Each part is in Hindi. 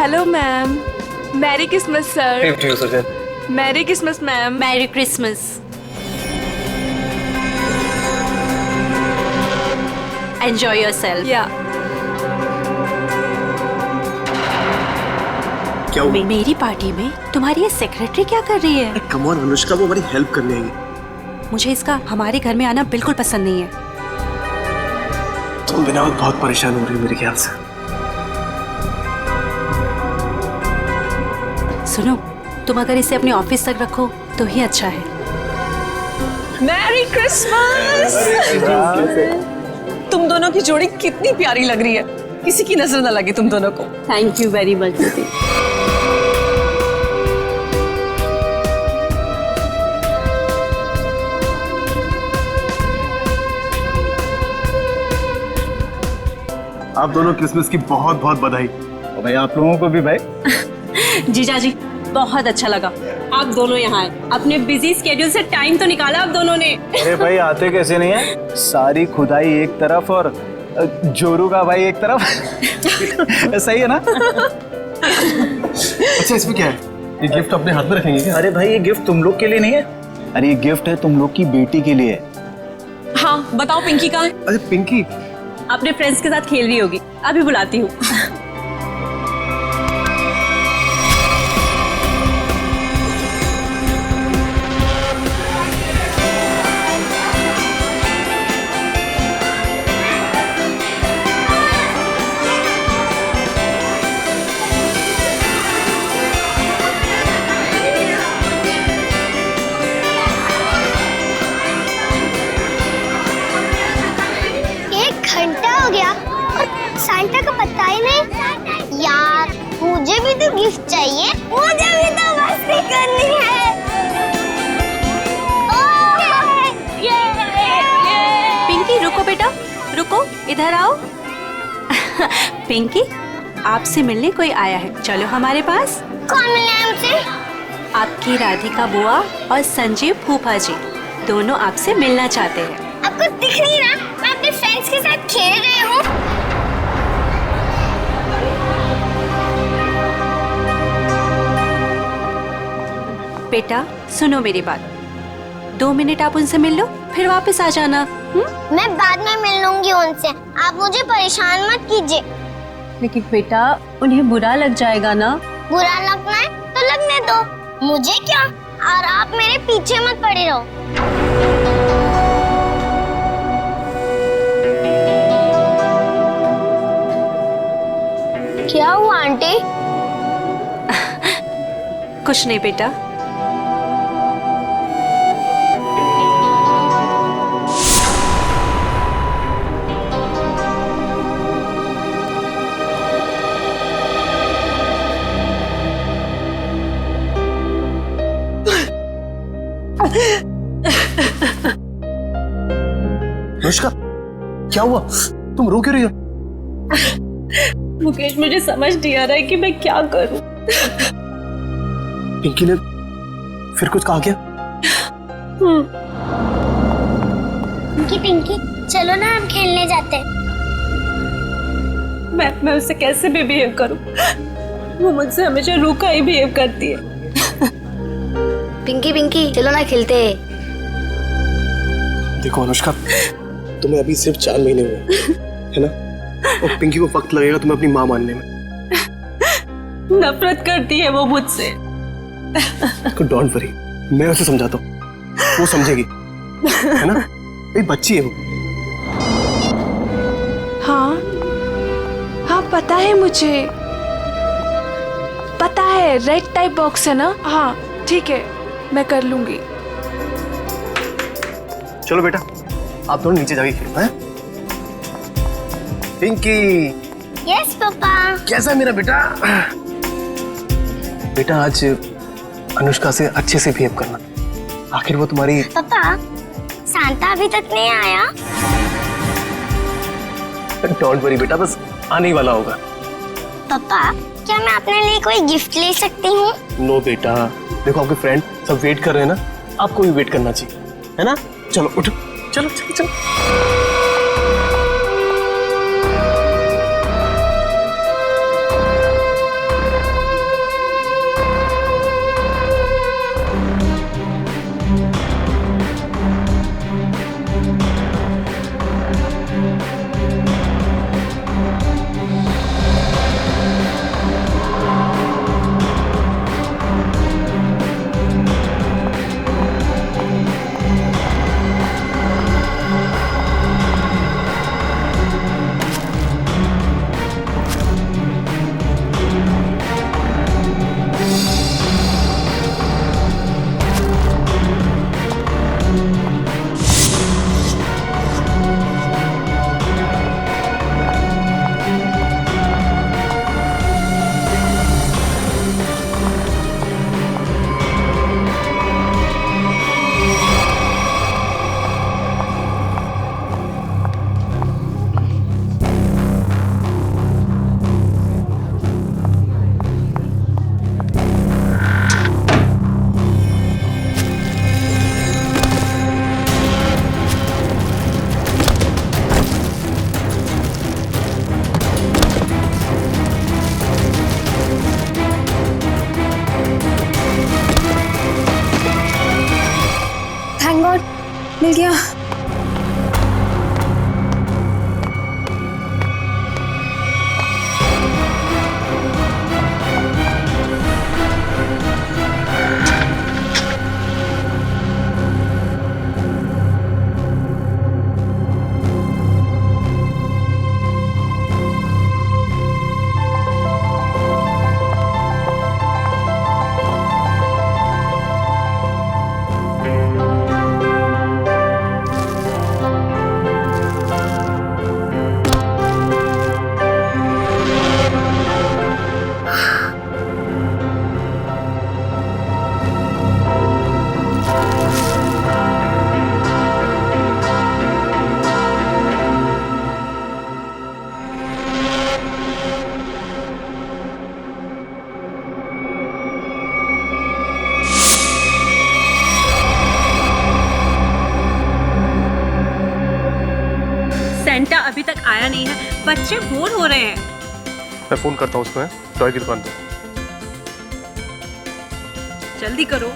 Hello ma'am. Merry Christmas sir. Same to you Susan. Merry Christmas ma'am. Merry Christmas. Enjoy yourself. या क्या हुआ? मेरी पार्टी में तुम्हारी ये सेक्रेटरी क्या कर रही है? कम ऑन अनुष्का, वो हमारी हेल्प करने आई। मुझे इसका हमारे घर में आना बिल्कुल पसंद नहीं है। तुम बिना वक्त बहुत परेशान हो रही हो मेरे ख्याल से। सुनो, तुम अगर इसे अपने ऑफिस तक रखो तो ही अच्छा है। Merry Christmas. तुम दोनों की जोड़ी कितनी प्यारी लग रही है, किसी की नजर ना लगे तुम दोनों को। थैंक यू वेरी मच दीदी। आप दोनों क्रिसमस की बहुत बहुत बधाई। और भाई आप लोगों को भी भाई। जीजा जी बहुत अच्छा लगा आप दोनों यहाँ आए। अपने बिजी स्केड्यूल से टाइम तो निकाला आप दोनों ने। अरे भाई आते कैसे नहीं है, सारी खुदाई एक तरफ और जोरू का भाई एक तरफ। सही है ना? अच्छा इसमें क्या है? ये गिफ्ट अपने हाथ में रखेंगे क्या? अरे भाई ये गिफ्ट तुम लोग के लिए नहीं है, अरे ये गिफ्ट है तुम लोग की बेटी के लिए। हाँ बताओ पिंकी कहाँ है? अरे पिंकी अपने फ्रेंड्स के साथ खेल रही होगी, अभी बुलाती हूँ। सांता का पता ही नहीं। यार मुझे भी तो गिफ्ट चाहिए, मुझे भी तो मस्ती करनी है। पिंकी रुको बेटा, रुको इधर आओ। पिंकी आपसे मिलने कोई आया है, चलो हमारे पास। कौन मिले हमसे? आपकी राधिका बुआ और संजीव फूफा जी दोनों आपसे मिलना चाहते हैं। आपको दिख नहीं रहा मैं अपने फ्रेंड्स के साथ खेल रही हूँ। बेटा सुनो मेरी बात, 2 मिनट आप उनसे मिल लो फिर वापस आ जाना। मैं बाद में मिल लूंगी उनसे, आप मुझे परेशान मत कीजिए। लेकिन बेटा उन्हें बुरा लग जाएगा ना। बुरा लगना है तो लगने दो, मुझे क्या। और आप मेरे पीछे मत पड़े रहो। क्या हुआ आंटी? कुछ नहीं बेटा। अनुष्का क्या हुआ? तुम रो क्यों रही हो? मुकेश मुझे समझ नहीं आ रहा है कि मैं क्या करूं। पिंकी ने फिर कुछ कहा क्या? पिंकी पिंकी चलो ना हम खेलने जाते हैं। मैं उससे कैसे भी बिहेव करूं, वो मुझसे हमेशा रूखा ही बिहेव करती है। पिंकी पिंकी चलो ना खेलते हैं। देखो अनुष्का, तुम्हें अभी सिर्फ 4 महीने हुए है ना, और पिंकी को वक्त लगेगा तुम्हें अपनी माँ मानने में। नफरत करती है वो मुझसे। डोंट वरी, मैं उसे समझाता हूँ, वो समझेगी है ना, एक बच्ची है वो। हाँ हाँ पता है मुझे, पता है रेड टाइप बॉक्स है ना। हाँ ठीक है मैं कर लूंगी। चलो बेटा आप दोनों नीचे जाके खेलो हैं। Pinky yes papa. कैसा है मेरा बेटा? बेटा आज अनुष्का से अच्छे से बिहेव करना, आखिर वो तुम्हारी। पापा सांता अभी तक नहीं आया। डोंट वरी बेटा, बस आने ही वाला होगा। पापा क्या मैं अपने लिए कोई गिफ्ट ले सकती हूँ? नो बेटा, देखो आपके फ्रेंड सब वेट कर रहे हैं ना, आपको भी वेट करना चाहिए है ना। चलो उठो, चलो चलो चलो। मिल गया। सेंटा अभी तक आया नहीं है, बच्चे बोर हो रहे हैं। मैं फोन करता हूँ उसको, टॉय की दुकान पे। जल्दी करो।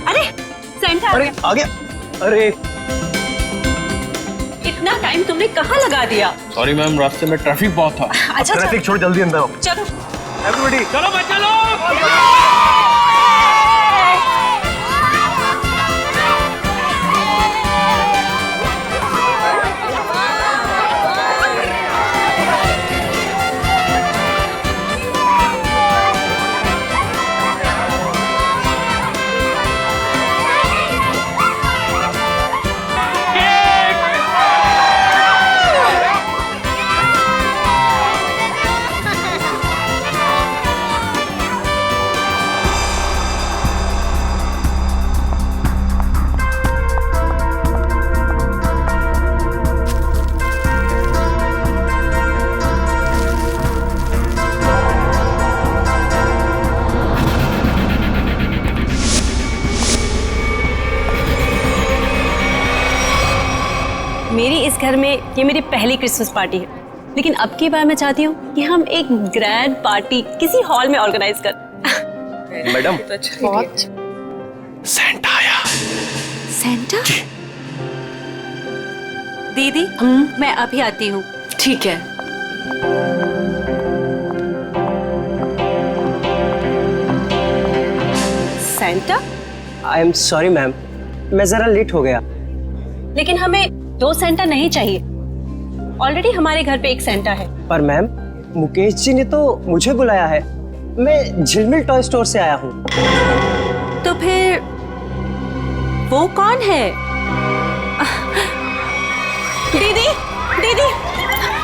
अरे सेंटा आ अरे गया। आ गया। अरे इतना टाइम तुमने कहाँ लगा दिया? सॉरी मैम, रास्ते में ट्रैफिक बहुत था। अच्छा ट्रैफिक छोड़ जल्दी अंदर आओ। चलो। एवरीबॉडी चलो बच्चे लोग। मेरी इस घर में ये मेरी पहली क्रिसमस पार्टी है, लेकिन अब की बार मैं चाहती हूँ कि हम एक ग्रैंड पार्टी किसी हॉल में ऑर्गेनाइज कर। मैडम, सेंटा आया। सेंटा? दीदी, मैं अभी आती हूँ। ठीक है। Santa? I am sorry ma'am, मैं जरा लेट हो गया। लेकिन हमें 2 सेंटा नहीं चाहिए। ऑलरेडी हमारे घर पे एक सेंटा है। पर मैम, मुकेश जी ने तो मुझे बुलाया है। मैं झिलमिल टॉय स्टोर से आया हूँ। तो फिर वो कौन है? दीदी, दीदी,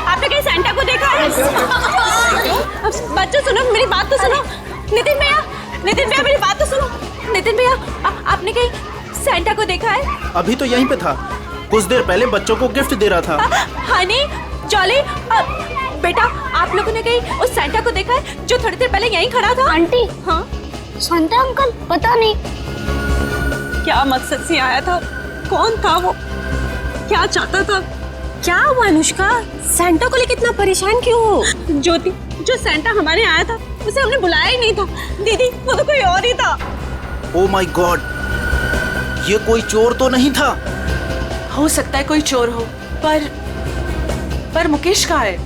आपने कहीं सेंटा को देखा है? बच्चों सुनो, मेरी बात तो सुनो। नितिन भैया, मेरी बात तो सुनो। नितिन भैया, आपने कहीं सेंटा को देखा है? अभी तो यहीं पे था, कुछ देर पहले बच्चों को गिफ्ट दे रहा था। हनी, जॉली, बेटा, आप लोगों ने कहीं उस सेंटा को देखा है जो थोड़ी देर पहले यहीं खड़ा था? आंटी, हाँ? शांता अंकल, पता नहीं क्या मकसद से आया था? कौन था वो? क्या चाहता था? क्या हुआ अनुष्का? सेंटा को लेकर इतना परेशान क्यों हो? ज्योति, जो सेंटा हमारे आया था उसे हमने बुलाया ही नहीं था। दीदी, वो तो कोई और ही था। ओ माय गॉड, ये कोई चोर तो नहीं था? हो सकता है कोई चोर हो, पर मुकेश कहाँ है?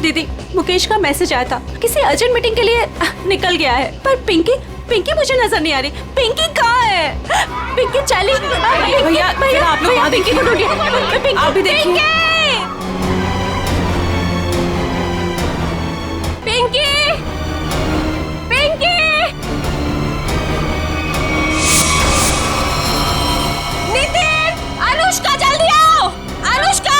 दीदी, मुकेश का मैसेज आया था, किसी अर्जेंट मीटिंग के लिए निकल गया है। पर पिंकी मुझे नजर नहीं आ रही। पिंकी कहाँ है? पिंकी चली। भैया, आप लोग वहाँ पिंकी को ढूंढिए। आप भी देखिए। पिंकी, पिंकी, नितिन, अनुष्का, जल्दी आओ। अनुष्का,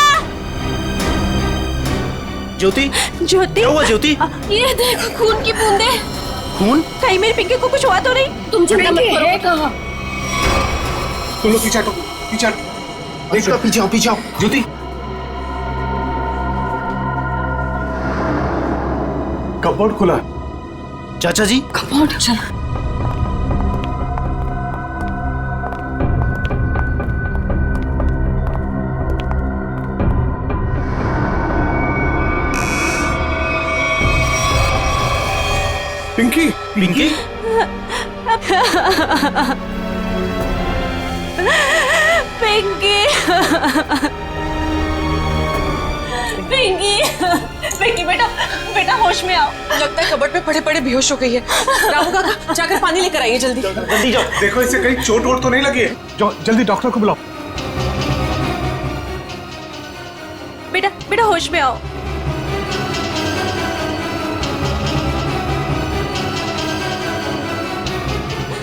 ज्योति, ज्योति, क्या हुआ ज्योति? ये देखो खून की बूंदें। खून? कहीं मेरी पिंकी को कुछ हुआ तो नहीं? तुम चिंता मत करो। तुम लोग पीछे हटो, पीछे हटो। पीछे आओ ज्योति। कपबोर्ड खुला। चाचा जी, कपबोर्ड, चलो। पिंकी, पिंकी, पिंकी पिंकी पिंकी बेटा बेटा होश में आओ। लगता है कबर्ड पे पड़े पड़े बेहोश हो गई है। रामू काका जाकर पानी लेकर आइए जल्दी। जल्दी जाओ। देखो इसे कहीं चोट वोट तो नहीं लगी है। जाओ जल्दी डॉक्टर को बुलाओ। बेटा बेटा होश में आओ।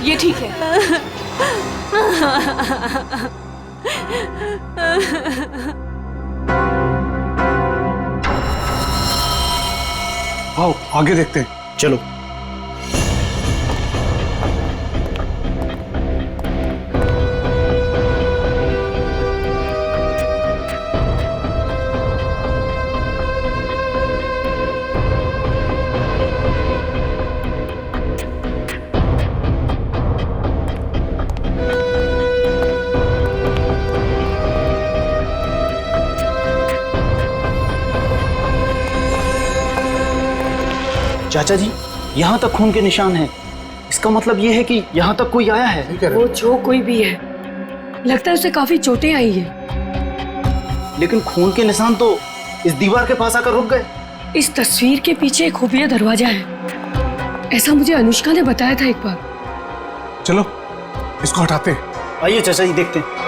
ये ठीक है। आओ आगे देखते हैं। चलो। चाचा जी, यहाँ तक खून के निशान हैं। इसका मतलब ये है कि यहाँ तक कोई आया है। वो जो कोई भी है, लगता है उसे काफी चोटें आई है। लेकिन खून के निशान तो इस दीवार के पास आकर रुक गए। इस तस्वीर के पीछे एक खुफिया दरवाजा है, ऐसा मुझे अनुष्का ने बताया था एक बार। चलो इसको हटाते हैं। आइए चाचा जी, देखते हैं।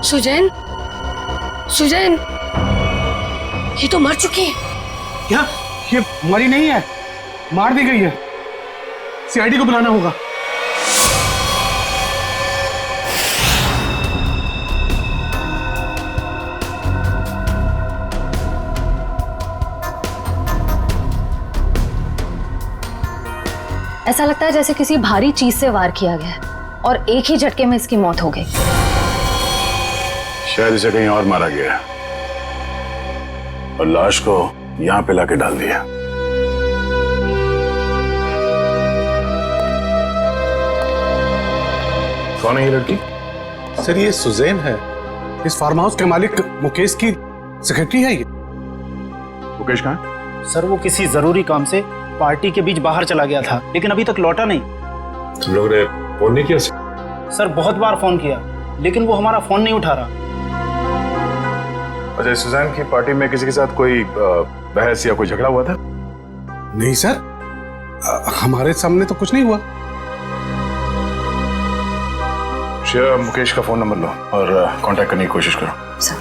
सुजैन, सुजैन, ये तो मर चुकी है। क्या ये मरी नहीं है, मार दी गई है। सीआईडी को बुलाना होगा। ऐसा लगता है जैसे किसी भारी चीज से वार किया गया है और एक ही झटके में इसकी मौत हो गई। शायद इसे कहीं और मारा गया और लाश को यहां पे लाके डाल दिया। कौन है ये लड़की? सर ये सुजैन है, इस फार्म हाउस के मालिक मुकेश की सेक्रेटरी है। ये मुकेश कहाँ है? सर वो किसी जरूरी काम से पार्टी के बीच बाहर चला गया था, लेकिन अभी तक लौटा नहीं। तुम लोगों ने फोन नहीं किया? सर बहुत बार फोन किया, लेकिन वो हमारा फोन नहीं उठा रहा। अच्छा, सुजैन की पार्टी में किसी के साथ कोई बहस या कोई झगड़ा हुआ था? नहीं सर, हमारे सामने तो कुछ नहीं हुआ। श्रेया, मुकेश का फोन नंबर लो और कांटेक्ट करने की कोशिश करो। सर।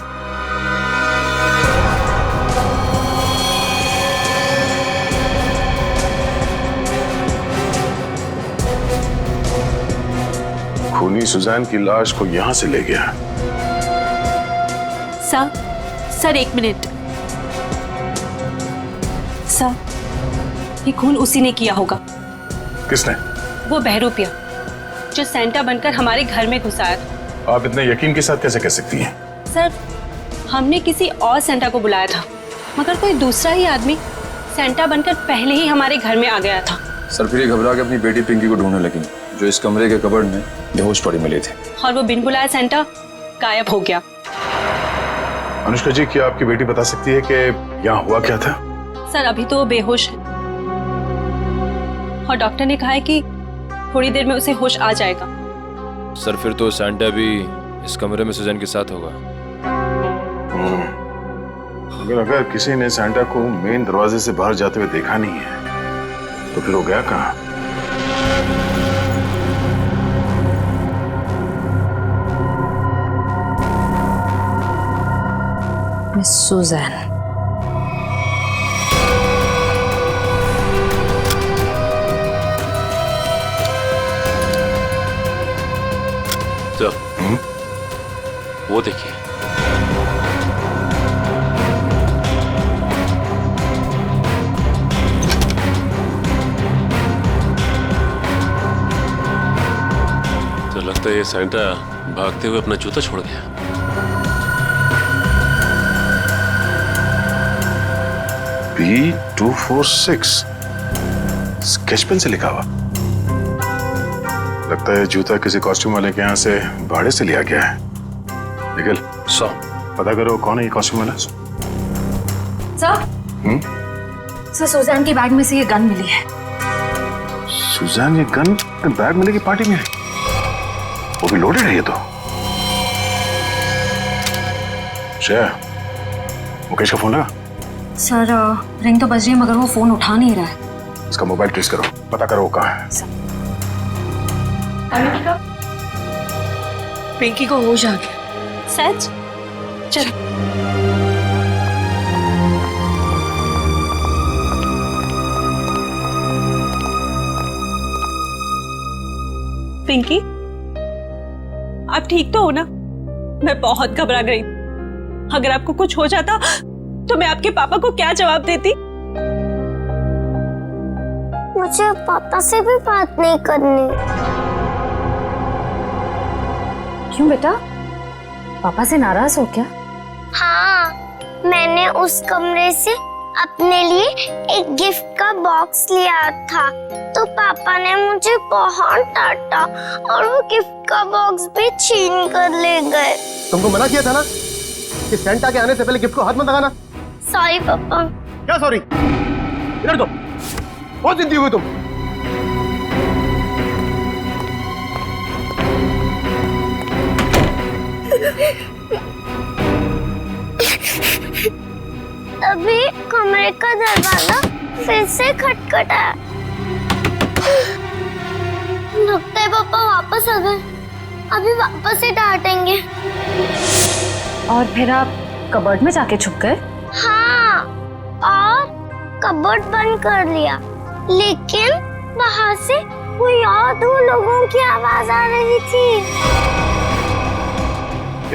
खूनी सुजैन की लाश को यहां से ले गया। सर एक मिनट। सर ये खून उसी ने किया होगा। किसने? वो बहरूपिया जो सेंटा बनकर हमारे घर में घुस आया था। आप इतने यकीन के साथ कैसे कह सकती हैं? सर हमने किसी और सेंटा को बुलाया था, मगर कोई दूसरा ही आदमी सेंटा बनकर पहले ही हमारे घर में आ गया था। सर फिर ये घबरा के अपनी बेटी पिंकी को ढूंढने लगी, जो इस कमरे के कबर्ड में बेहोश पड़ी मिली थी। और वो बिन बुलाया सेंटा गायब हो गया। अनुष्का जी, क्या आपकी बेटी बता सकती है कि यहाँ हुआ क्या था? सर अभी तो वो बेहोश है और डॉक्टर ने कहा है कि थोड़ी देर में उसे होश आ जाएगा। सर फिर तो सैंटा भी इस कमरे में सुजैन के साथ होगा। अगर किसी ने सैंटा को मेन दरवाजे से बाहर जाते हुए देखा नहीं है तो फिर वो गया कहाँ? Miss Susan. तो वो देखिए। तो लगता लगता है ये सैंटा भागते हुए अपना जूता छोड़ गया। B246 स्केच पेन से लिखा हुआ। लगता है जूता किसी कॉस्ट्यूम वाले के यहाँ से भाड़े से लिया गया है। निखिल, पता करो कौन है ये कॉस्ट्यूम वाला। सर सुजान की बैग में से ये गन मिली है। सुजान, ये गन बैग मिलेगी पार्टी में? वो भी लोडेड है ये तो। श्रेया, मुकेश का फोन लगा? सर रिंग तो बज रही है मगर वो फोन उठा नहीं रहा है। इसका मोबाइल ट्रेस करो, पता करो वो कहाँ है। अनुष्का, पिंकी को होश आ गया। सच? चल। पिंकी, आप ठीक तो हो ना? मैं बहुत घबरा गई। अगर आपको कुछ हो जाता तो मैं आपके पापा को क्या जवाब देती? मुझे पापा से भी बात नहीं करनी। क्यों बेटा, पापा से नाराज हो क्या? हाँ, मैंने उस कमरे से अपने लिए एक गिफ्ट का बॉक्स लिया था, तो पापा ने मुझे बहुत डांटा और वो गिफ्ट का बॉक्स भी छीन कर ले गए। तुमको मना किया था ना कि सेंटा के आने से पहले गिफ्ट को हाथ मत लगाना। सॉरी पापा। क्या सॉरी? इधर दो, बहुत जिद्दी हुई तुम। तभी कमरे का दरवाजा फिर से खटखटाया। लगता है पापा वापस आ गए। अभी वापस से डांटेंगे। और फिर आप कबर्ड में जाके छुप गए? हाँ, और कबर्ड बंद कर लिया, लेकिन वहाँ से कोई और दो लोगों की आवाज आ रही थी।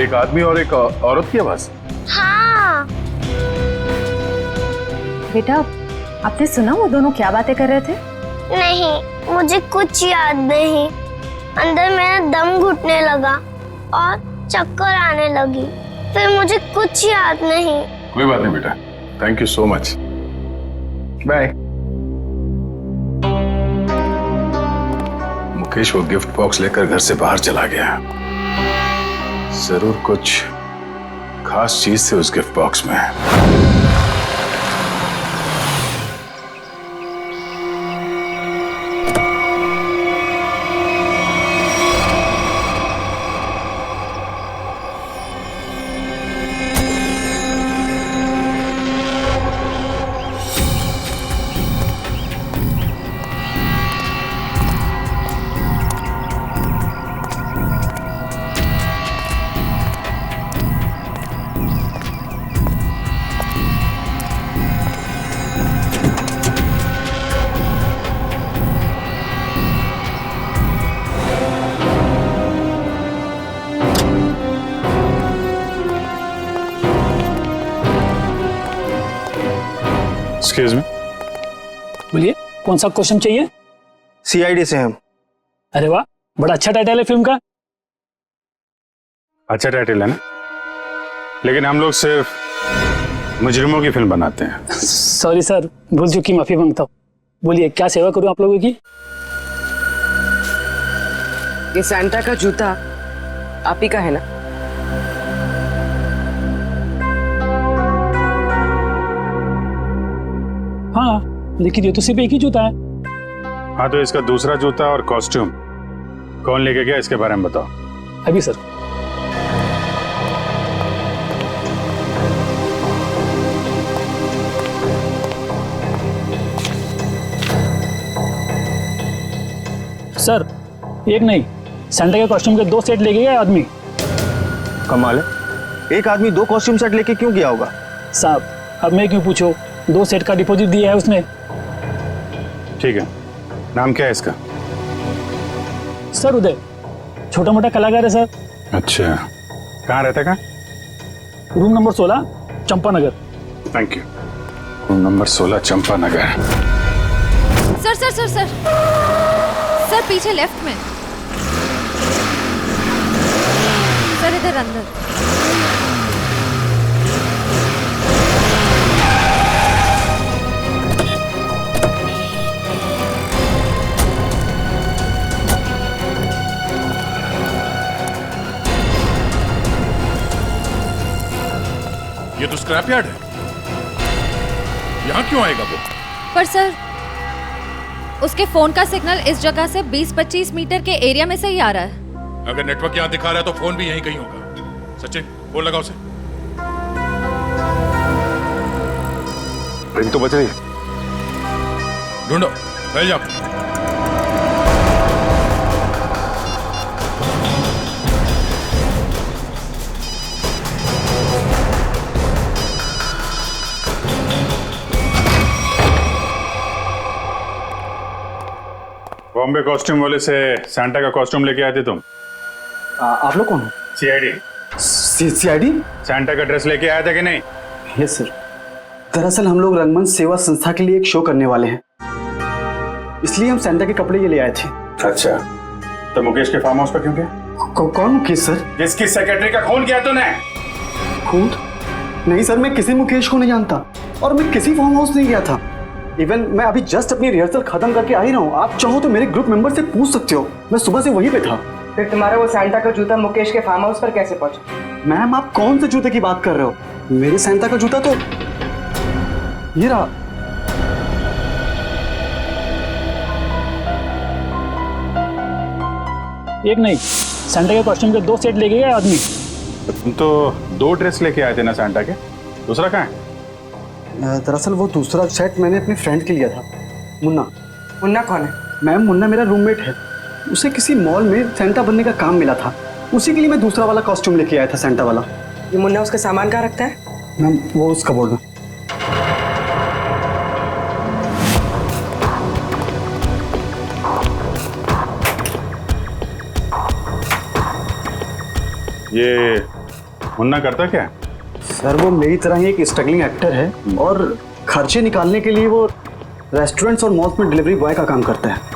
एक आदमी और एक औरत की आवाज? हाँ। बेटा, आपने सुना वो दोनों क्या बातें कर रहे थे? नहीं, मुझे कुछ याद नहीं। अंदर मेरा दम घुटने लगा और चक्कर आने लगी। फिर मुझे कुछ याद नहीं। कोई बात नहीं बेटा, thank you so much, bye. Mukesh वो गिफ्ट बॉक्स लेकर घर से बाहर चला गया। जरूर कुछ खास चीज थी उस गिफ्ट बॉक्स में। एक्सक्यूज मी, बोलिए, कौन सा क्वेश्चन चाहिए? CID से हम। अरे वाह, बड़ा अच्छा टाइटल है फिल्म का। अच्छा टाइटल है ना, लेकिन हम लोग सिर्फ मुजरिमों की फिल्म बनाते हैं। सॉरी सर, भूल चुकी, माफी मांगता हूँ। बोलिए, क्या सेवा करूँ आप लोगों की? ये सैंटा का जूता आप ही का है ना? हाँ, लेकिन ये तो सिर्फ एक ही जूता है। हाँ, तो इसका दूसरा जूता और कॉस्ट्यूम कौन लेके गया, इसके बारे में बताओ। अभी सर। सर, एक नहीं, सैंटा के कॉस्ट्यूम के 2 सेट लेके गया आदमी। कमाल है, एक आदमी 2 कॉस्ट्यूम सेट लेके क्यों गया होगा? साहब, अब मैं क्यों पूछो, 2 सेट का डिपॉजिट दिया है उसने। ठीक है, नाम क्या है इसका? सर उदय, छोटा मोटा कलाकार है सर। अच्छा, कहाँ रहता है? Room number 16, Champanagar. Thank you. Room number 16, Champanagar. Sir sir sir sir sir, पीछे लेफ्ट में। इधर अंदर। ये तो स्क्रैप यार्ड है, यहाँ क्यों आएगा वो? पर सर, उसके फोन का सिग्नल इस जगह से 20-25 मीटर के एरिया में से ही आ रहा है। अगर नेटवर्क यहाँ दिखा रहा है तो फोन भी यहीं कहीं होगा। सचिन, फोन लगाओ उसे। रिंग तो बज रही है। ढूंढो, फैल जाओ। बॉम्बे कॉस्ट्यूम वाले से सैंटा का कॉस्ट्यूम लेके आए थे तुम? आप लोग कौन हो? सीआईडी। सीआईडी? सैंटा का ड्रेस लेके आया था कि नहीं? Yes sir. दरअसल हम लोग रंगमंच सेवा संस्था के लिए एक शो करने वाले हैं, इसलिए हम सैंटा के कपड़े के लिए आए थे। अच्छा, तो मुकेश के फार्म हाउस पर क्यों गए? कौन मुकेश सर? जिसकी सेक्रेटरी का खून किया तूने? खून? नहीं सर, मैं किसी मुकेश को नहीं जानता और मैं किसी फार्म हाउस नहीं गया था। इवन मैं अभी जस्ट अपनी रिहर्सल खत्म करके आ ही रहा हूँ। आप चाहो तो मेरे ग्रुप मेंबर से पूछ सकते हो, मैं सुबह से वहीं पे था। फिर तुम्हारा वो सैंटा का जूता मुकेश के फार्म हाउस पर कैसे पहुंचा? मैम, आप कौन से जूते की बात कर रहे हो? मेरे सैंटा का जूता तो ये रहा। एक नहीं, सैंटा के कॉस्ट्यूम के 2 सेट लेके गए आदमी। तुम तो 2 ड्रेस लेके आए थे ना सैंटा के, दूसरा कहाँ है? दरअसल वो दूसरा सेट मैंने अपने फ्रेंड के लिया था, मुन्ना। मुन्ना कौन है? मैम, मुन्ना मेरा रूममेट है। उसे किसी मॉल में सैंटा बनने का काम मिला था, उसी के लिए मैं दूसरा वाला कॉस्ट्यूम लेके आया था, सैंटा वाला। ये मुन्ना उसका सामान कहाँ रखता है? मैम, वो उस कबोर्ड में। ये मुन्ना करता क्या? सर, वो मेरी तरह ही एक स्ट्रगलिंग एक्टर है और खर्चे निकालने के लिए वो रेस्टोरेंट्स और मॉल्स में डिलीवरी बॉय का काम करता है।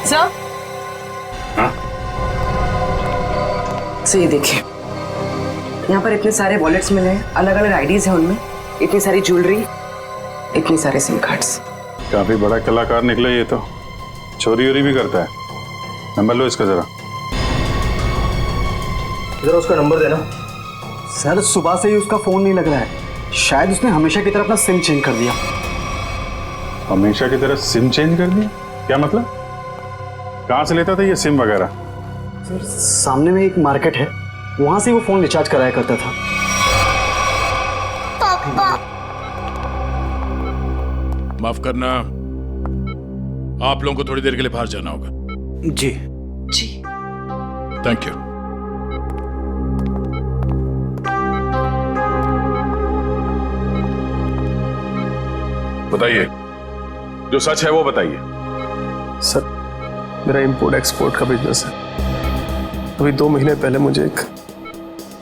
सर, सर ये देखिए, यहाँ पर इतने सारे वॉलेट्स मिले हैं, अलग अलग आईडीज हैं उनमें, इतनी सारी ज्वेलरी, इतनी सारे सिम कार्ड्स। काफी बड़ा कलाकार निकला ये तो, चोरी वोरी भी करता है। नंबर लो इसका जरा। जरा उसका नंबर देना। सर, सुबह से ही उसका फोन नहीं लग रहा है, शायद उसने हमेशा की तरह अपना सिम चेंज कर दिया। हमेशा की तरह सिम चेंज कर दिया? क्या मतलब? कहाँ से लेता था ये सिम वगैरह? सर, सामने में एक मार्केट है, वहां से वो फोन रिचार्ज कराया करता था। पापा, माफ करना, आप लोगों को थोड़ी देर के लिए बाहर जाना होगा। जी जी, थैंक यू। बताइए, जो सच है वो बताइए। सर, मेरा इंपोर्ट एक्सपोर्ट का बिजनेस है। अभी 2 महीने पहले मुझे एक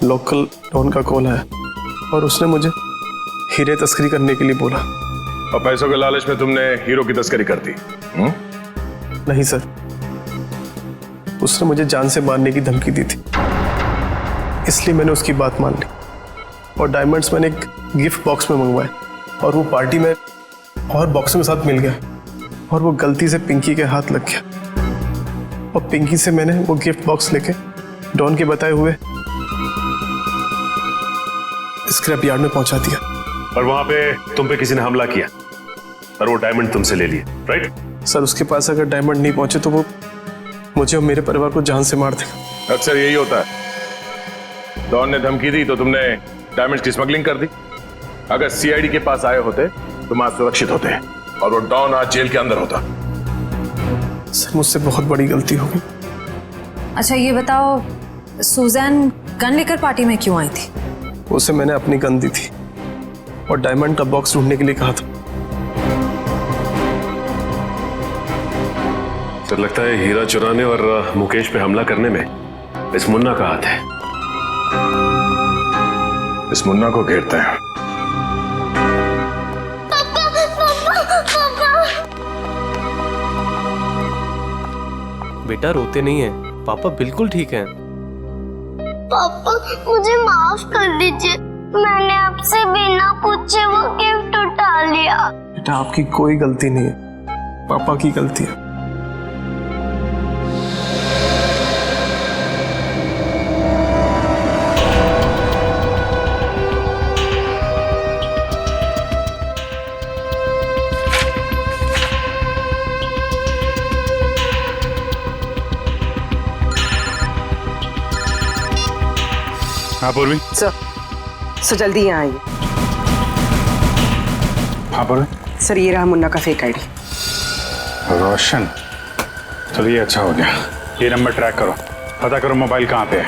लोकल डॉन का कॉल आया और उसने मुझे हीरे तस्करी करने के लिए बोला। और पैसों के लालच में तुमने हीरो की तस्करी कर दी? नहीं सर, उसने मुझे जान से मारने की धमकी दी थी, इसलिए मैंने उसकी बात मान ली और डायमंड्स मैंने एक गिफ्ट बॉक्स में मंगवाए और वो पार्टी में और बॉक्स में साथ मिल गया और वो गलती से पिंकी के हाथ लग गया और पिंकी से मैंने वो गिफ्ट बॉक्स लेके डॉन के बताए हुए स्क्रैप यार्ड में पहुंचा दिया। और वहां पे तुम पे किसी ने हमला किया और वो डायमंड तुमसे ले लिए, राइट? सर, उसके पास अगर डायमंड नहीं पहुंचे तो वो मुझे और मेरे परिवार को जान से मार देगा। अक्सर यही होता है, डॉन ने धमकी दी तो तुमने डायमंड्स की स्मगलिंग कर दी। अगर सीआईडी के पास आए होते तुम आज सुरक्षित होते और वो डॉन आज जेल के अंदर होता। सर, मुझसे बहुत बड़ी गलती हो गई। अच्छा ये बताओ, सुजैन गन लेकर पार्टी में क्यों आई थी? उसे मैंने अपनी गन दी थी और डायमंड का बॉक्स ढूंढने के लिए कहा था। सर, लगता है हीरा चुराने और मुकेश पे हमला करने में इस मुन्ना का हाथ है। इस मुन्ना को घेरते हैं। बेटा रोते नहीं है, पापा बिल्कुल ठीक हैं। पापा मुझे माफ कर दीजिए, मैंने आपसे बिना पूछे वो गिफ्ट उठा लिया। बेटा आपकी कोई गलती नहीं है, पापा की गलती है। हाँ पूर्वी। सर जल्दी यहाँ आइए। हाँ पूर्वी। सर ये रहा मुन्ना का फेक आईडी। रोशन, चलिए अच्छा हो गया। ये नंबर ट्रैक करो, पता करो मोबाइल कहाँ पे है।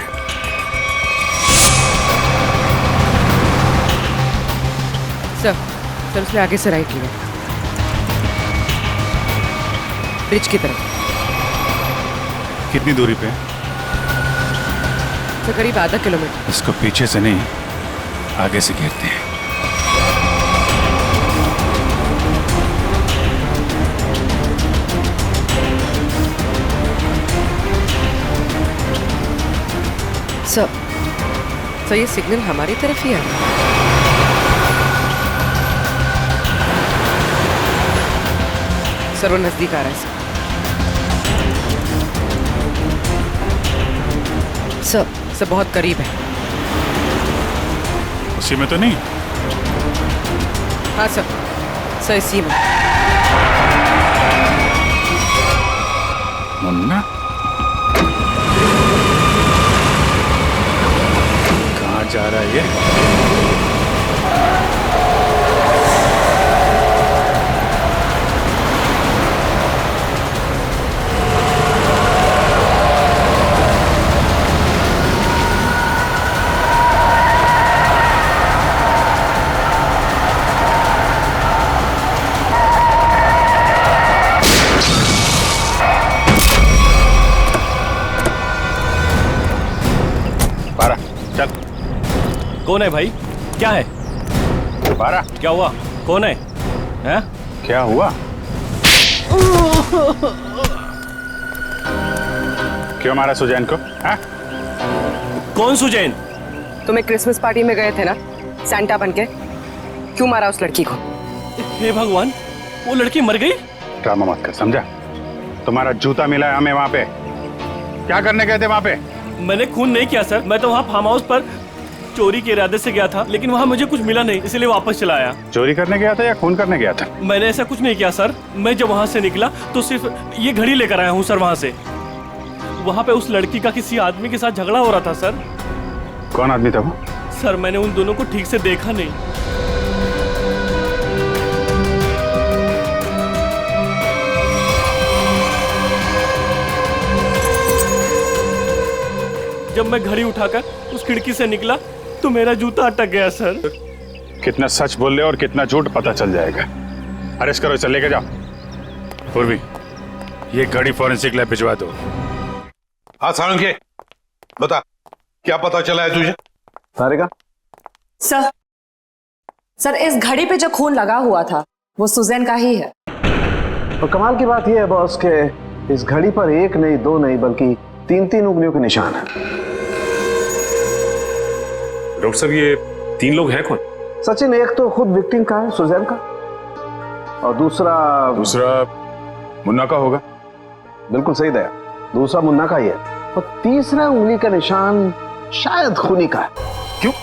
सर उसने आगे से राइट लिया, ब्रिज की तरफ। कितनी दूरी पे है? तो करीब आधा किलोमीटर। इसको पीछे से नहीं, आगे से घेरते हैं। सर ये सिग्नल हमारी तरफ ही है। सर वो नजदीक आ रहा है। सर बहुत करीब है। उसी में तो नहीं? हाँ सर इसी में। मुन्ना कहाँ जा रहा है ये? कौन है भाई? क्या है? बारा, क्या हुआ? कौन है? हैं? क्या हुआ? क्यों मारा सुजैन को? हाँ? कौन सुजैन? तुम्हें क्रिसमस पार्टी में गए थे ना सैंटा बनके, क्यों मारा उस लड़की को? हे भगवान, वो लड़की मर गई? ड्रामा मत कर, समझा? तुम्हारा जूता मिला है हमें वहां पे। क्या करने गए थे वहां पे? मैंने खून नहीं किया सर, मैं तो वहाँ फार्म हाउस पर चोरी के इरादे से गया था, लेकिन वहाँ मुझे कुछ मिला नहीं, इसलिए वापस चला आया। चोरी करने गया था या खून करने गया था? मैंने ऐसा कुछ नहीं किया सर, मैं जब वहाँ से निकला तो सिर्फ ये घड़ी लेकर आया हूँ सर। वहाँ से वहाँ पे उस लड़की का किसी आदमी के साथ झगड़ा हो रहा था सर। कौन आदमी था वो? सर मैंने उन दोनों को ठीक से देखा नहीं। जब मैं घड़ी उठाकर उस खिड़की से निकला तो मेरा जूता अटक गया सर। कितना सच बोल रहे और कितना झूठ पता चल जाएगा। अरेस्ट करो, इसे लेके जाओ। पूर्वी, ये घड़ी फॉरेंसिक लैब भिजवा दो। हाँ सारंगे, बता क्या पता चला है तुझे? सारिका? सर इस घड़ी पे जो खून लगा हुआ था वो सुजैन का ही है। और कमाल की बात यह है बॉस के इस घड़ी पर एक नहीं, दो नहीं, बल्कि 3-3 उंगलियों के निशान है। डॉक्टर साहब, ये 3 लोग हैं कौन? सचिन, एक तो खुद विक्टिम का है, सुजैन का, और दूसरा मुन्ना का होगा। बिल्कुल सही दया, दूसरा मुन्ना का ही है, और तीसरा उंगली का निशान शायद खूनी का है। क्यों?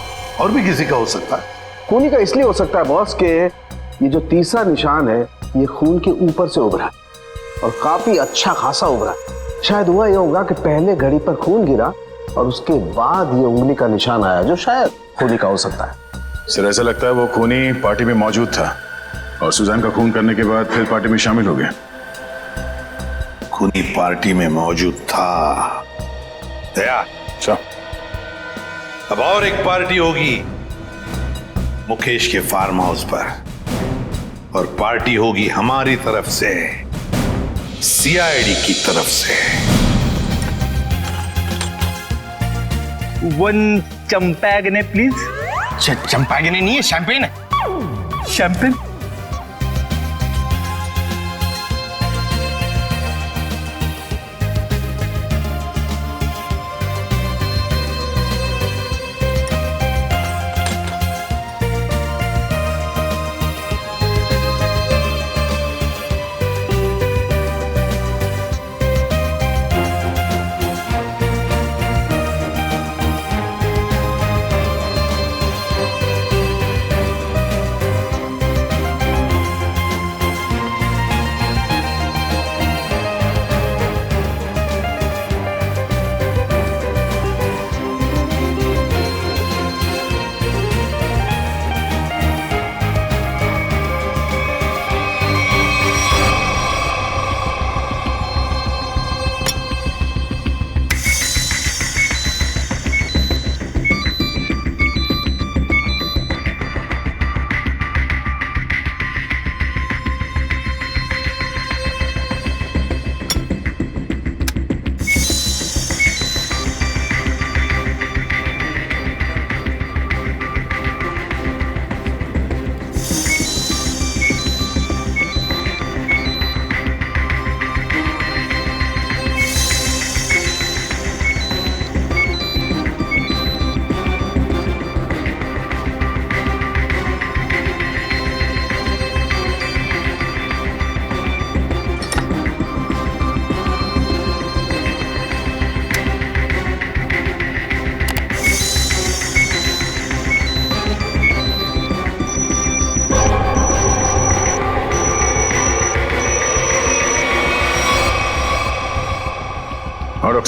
और भी किसी का हो सकता है? खूनी का इसलिए हो सकता है बॉस के ये जो तीसरा निशान है ये खून के ऊपर से उभरा और काफी अच्छा खासा उभरा। शायद हुआ यह होगा कि पहले घड़ी पर खून गिरा और उसके बाद ये उंगली का निशान आया, जो शायद खूनी का हो सकता है। सर ऐसा लगता है वो खूनी पार्टी में मौजूद था और सुजैन का खून करने के बाद फिर पार्टी में शामिल हो गया। खूनी पार्टी में मौजूद था। दया, अच्छा, अब और एक पार्टी होगी मुकेश के फार्म हाउस पर, और पार्टी होगी हमारी तरफ से, सीआईडी की तरफ से। 1 चंपागने प्लीज। चंपागने नहीं है, शैंपेन है। शैंपेन?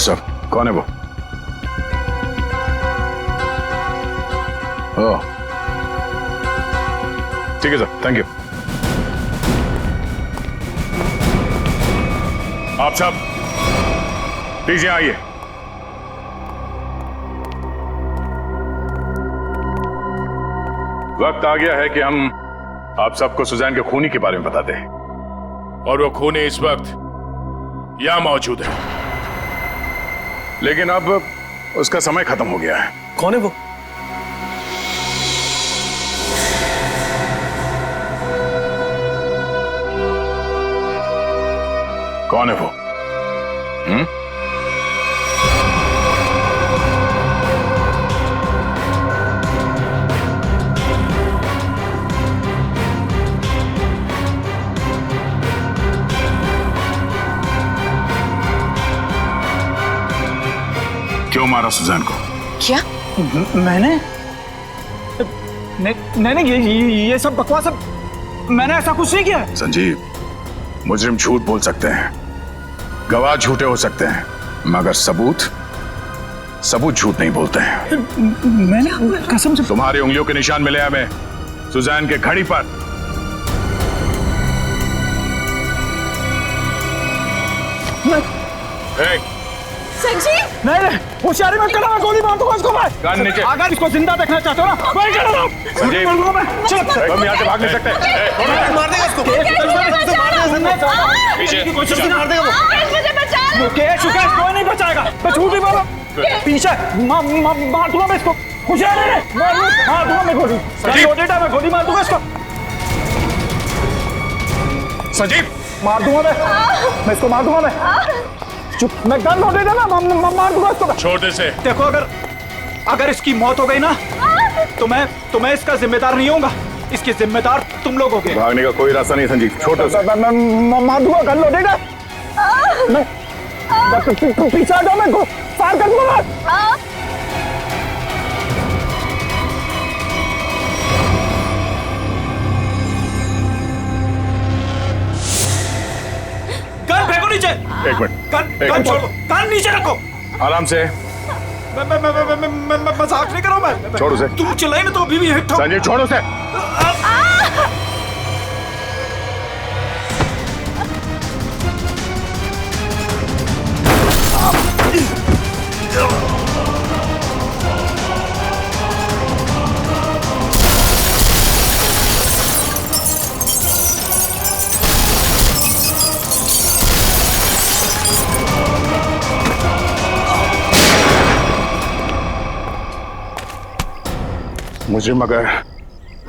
साहब, कौन है वो? ओह, ठीक है सर, थैंक यू। आप सब प्लीज यहाँ आइए। वक्त आ गया है कि हम आप सबको सुजैन के खूनी के बारे में बताते हैं। और वो खूनी इस वक्त यहां मौजूद है, लेकिन अब उसका समय खत्म हो गया है। कौन है वो? कौन है वो? क्यों मारा सुजैन को? क्या? मैंने नहीं, ये सब बकवास। मैंने ऐसा कुछ नहीं किया। संजीव, मुजरिम झूठ बोल सकते हैं, गवाह झूठे हो सकते हैं, मगर सबूत झूठ नहीं बोलते हैं। मैंने कसम से। तुम्हारी उंगलियों के निशान मिले हमें सुजैन के घड़ी पर। संजीव! नहीं, होशियारी मत करना, मैं गोली मार दूंगा इसको। मैं कान नीचे। अगर इसको जिंदा देखना चाहते हो ना, मैं कर रहा हूं। संजीव, हम यहाँ से भाग नहीं सकते। मार देगा इसको। कोशिश मार देगा वो। मुकेश कोई नहीं बचाएगा, मैं झूठ नहीं बोल रहा। पीछे मार दूंगा मैं इसको। होशियारी नहीं, मार दूंगा मैं गोली। मैं गोली मार दूंगा इसको। संजीव, मार दूंगा मैं इसको, मार दूंगा मैं। चुप, मैं गन लोडेड है ना, मार दूंगा इसको। छोड़ दे से। देखो, अगर इसकी मौत हो गई ना, तो मैं इसका जिम्मेदार नहीं होऊंगा। इसके जिम्मेदार तुम लोग होगे। भागने का कोई रास्ता नहीं संजीव, छोड़ दे। मैं मार दूंगा, गन लोडेड है। मैं पीछे आ जाओ, मैं फायर कर दूंगा। गन फेंको नीचे। एक मिनट, गन छोड़ो, गन नीचे रखो। आराम से। मैं मजाक नहीं कर रहा हूं। मैं छोड़ उसे। तुम चिल्लाई ना तो अभी भी हिट हो। संजीव, छोड़ उसे। मुजरिम अगर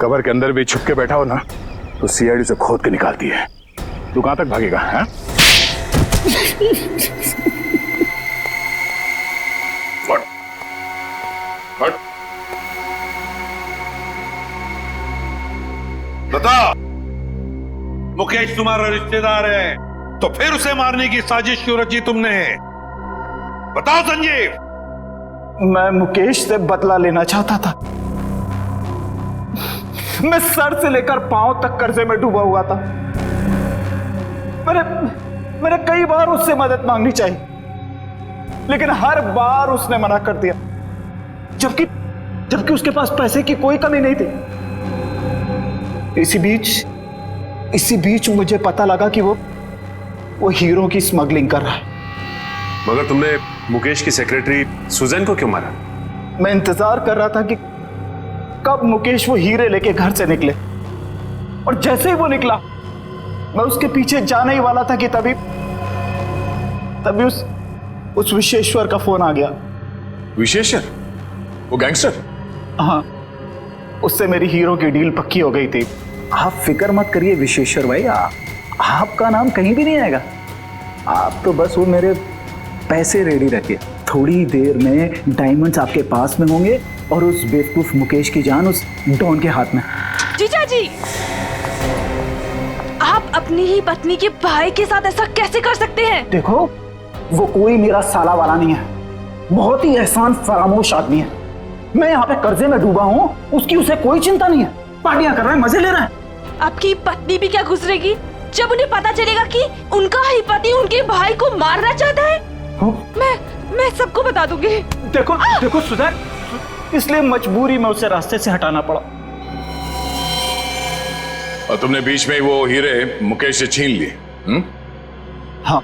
कबर के अंदर भी छुप के बैठा हो ना, तो सीआईडी से खोद के निकालती है। तू कहां तक भागेगा? हाँ? हट। बता, मुकेश तुम्हारा रिश्तेदार है, तो फिर उसे मारने की साजिश क्यों रची तुमने? बताओ संजीव। मैं मुकेश से बदला लेना चाहता था। मैं सर से लेकर पांव तक कर्जे में डूबा हुआ था। मैंने कई बार उससे मदद मांगनी चाहिए, लेकिन हर बार उसने मना कर दिया, जबकि उसके पास पैसे की कोई कमी नहीं थी। इसी बीच मुझे पता लगा कि वो हीरो की स्मगलिंग कर रहा है। मगर तुमने मुकेश की सेक्रेटरी सुजैन को क्यों मारा? मैं इंतजार कर रहा था कि कब मुकेश वो हीरे लेके घर से निकले, और जैसे ही वो निकला, मैं उसके पीछे जाने ही वाला था कि तभी उस विशेश्वर का फोन आ गया। विशेश्वर? वो गैंगस्टर? हाँ, उससे मेरी हीरो की डील पक्की हो गई थी। आप फिक्र मत करिए विशेश्वर भाई, आपका नाम कहीं भी नहीं आएगा। आप तो बस वो मेरे पैसे रेडी रखिए, थोड़ी देर में डायमंड्स आपके पास में होंगे और उस बेवकूफ मुकेश की जान उस डॉन के हाथ में। जीजा जी, आप अपनी ही पत्नी के भाई के साथ ऐसा कैसे कर सकते हैं? देखो, वो कोई मेरा साला वाला नहीं है, बहुत ही एहसान फरामोश आदमी है। मैं यहाँ पे कर्जे में डूबा हूँ, उसकी उसे कोई चिंता नहीं है, पार्टियां कर रहा है, मजे ले रहा है। आपकी पत्नी भी क्या गुजरेगी जब उन्हें पता चलेगा कि उनका ही पति उनके भाई को मारना चाहता है? मैं सबको बता दूंगी। देखो देखो सुधा, इसलिए मजबूरी में उसे रास्ते से हटाना पड़ा। और तुमने बीच में वो हीरे मुकेश से छीन लिए? हाँ।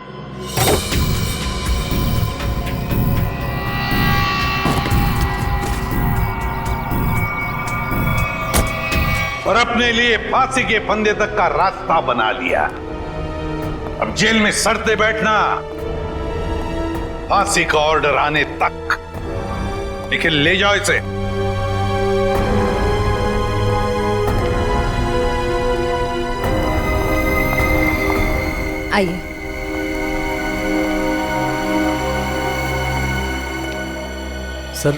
और अपने लिए फांसी के फंदे तक का रास्ता बना लिया। अब जेल में सड़ते बैठना, फांसी का ऑर्डर आने तक। लेकिन ले जाओ इसे। आइए। सर,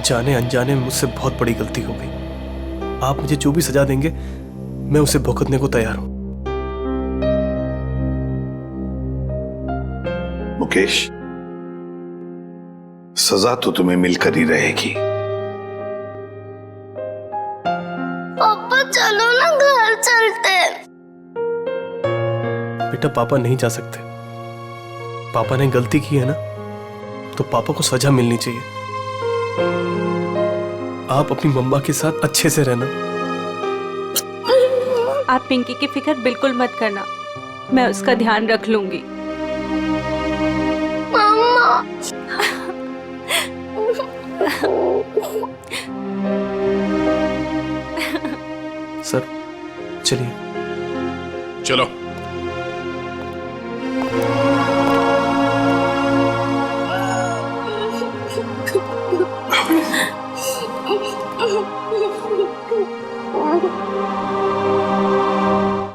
जाने अनजाने में मुझसे बहुत बड़ी गलती हो गई। आप मुझे जो भी सजा देंगे मैं उसे भुगतने को तैयार हूं। मुकेश, सजा तो तुम्हें मिलकर ही रहेगी। पापा चलो ना, घर चलते। बेटा, पापा नहीं जा सकते। पापा ने गलती की है ना, तो पापा को सजा मिलनी चाहिए। आप अपनी मम्मा के साथ अच्छे से रहना। आप पिंकी की फिक्र बिल्कुल मत करना, मैं उसका ध्यान रख लूंगी। मम्मा। सर, चलिए। चलो।